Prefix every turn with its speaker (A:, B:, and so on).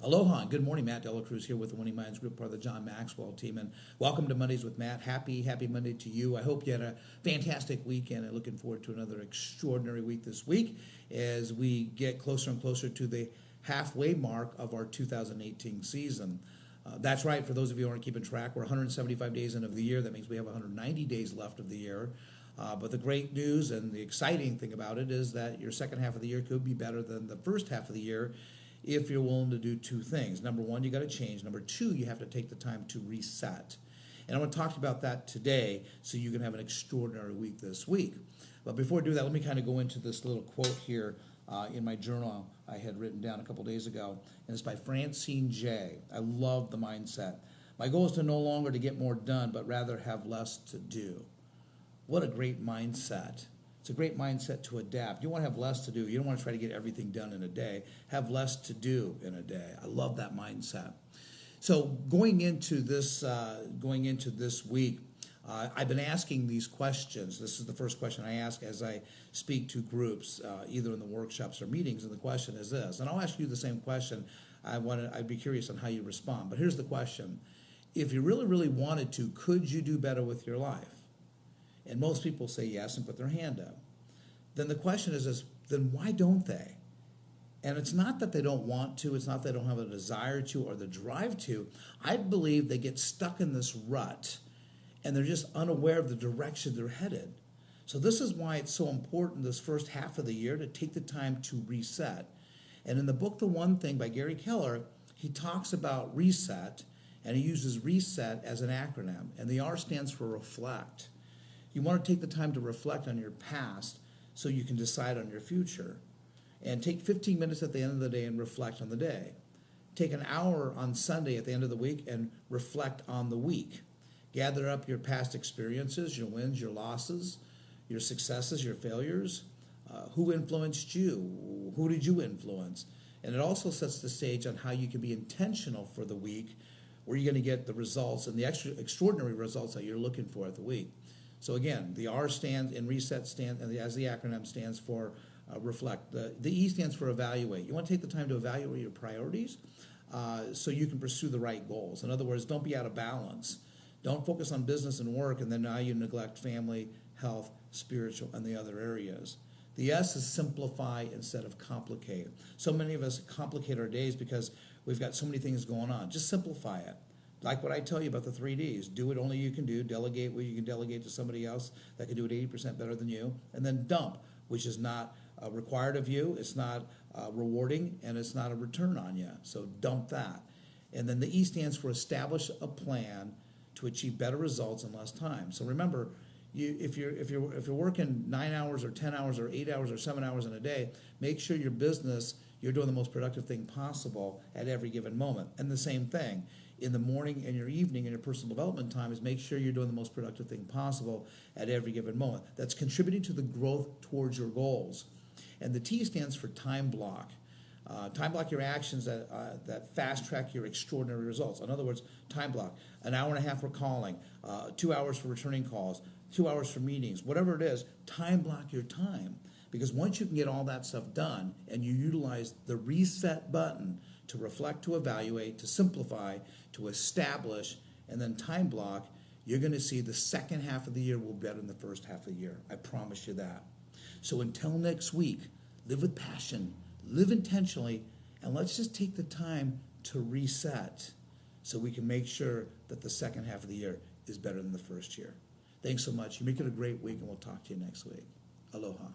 A: Aloha and good morning. Matt Dela Cruz here with the Winning Minds Group, part of the John Maxwell team. And welcome to Mondays with Matt. Happy Monday to you. I hope you had a fantastic weekend and looking forward to another extraordinary week this week as we get closer and closer to the halfway mark of our 2018 season. That's right. For those of you who aren't keeping track, we're 175 days into the year. That means we have 190 days left of the year. But the great news and the exciting thing about it is that your second half of the year could be better than the first half of the year if you're willing to do two things. Number one, you got to change. Number two, you have to take the time to reset. And I want to talk to you about that today so you can have an extraordinary week this week. But before I do that, let me kind of go into this little quote here in my journal I had written down a couple days ago. And it's by Francine J. I love the mindset. My goal is to no longer to get more done, but rather have less to do. What a great mindset. It's a great mindset to adapt. You want to have less to do. You don't want to try to get everything done in a day. Have less to do in a day. I love that mindset. So going into this week, I've been asking these questions. This is the first question I ask as I speak to groups, either in the workshops or meetings. And the question is this, and I'll ask you the same question. I'd be curious on how you respond. But here's the question: if you really, really wanted to, could you do better with your life? And most people say yes and put their hand up. Then the question is then why don't they? And it's not that they don't want to, it's not that they don't have a desire to or the drive to. I believe they get stuck in this rut and they're just unaware of the direction they're headed. So this is why it's so important this first half of the year to take the time to reset. And in the book, The One Thing by Gary Keller, he talks about reset, and he uses reset as an acronym. And the R stands for reflect. You want to take the time to reflect on your past so you can decide on your future. And take 15 minutes at the end of the day and reflect on the day. Take an hour on Sunday at the end of the week and reflect on the week. Gather up your past experiences, your wins, your losses, your successes, your failures. Who influenced you? Who did you influence? And it also sets the stage on how you can be intentional for the week, where you're going to get the results and the extraordinary results that you're looking for at the week. So again, the R stands in reset stands, and as the acronym stands for reflect. The E stands for evaluate. You want to take the time to evaluate your priorities so you can pursue the right goals. In other words, don't be out of balance. Don't focus on business and work, and then now you neglect family, health, spiritual, and the other areas. The S is simplify instead of complicate. So many of us complicate our days because we've got so many things going on. Just simplify it. Like what I tell you about the 3 Ds. Do what only you can do. Delegate what you can delegate to somebody else that can do it 80% better than you. And then dump, which is not required of you. It's not rewarding, and it's not a return on you. So dump that. And then the E stands for establish a plan to achieve better results in less time. So remember, if you're working 9 hours or 10 hours or 8 hours or 7 hours in a day, make sure your business, you're doing the most productive thing possible at every given moment. And the same thing in the morning and your evening and your personal development time is make sure you're doing the most productive thing possible at every given moment. That's contributing to the growth towards your goals. And the T stands for time block. Time block your actions that fast track your extraordinary results. In other words, time block. An hour and a half for calling, 2 hours for returning calls, 2 hours for meetings, whatever it is, time block your time. Because once you can get all that stuff done and you utilize the reset button to reflect, to evaluate, to simplify, to establish, and then time block, you're going to see the second half of the year will be better than the first half of the year. I promise you that. So until next week, live with passion, live intentionally, and let's just take the time to reset so we can make sure that the second half of the year is better than the first year. Thanks so much. You make it a great week, and we'll talk to you next week. Aloha.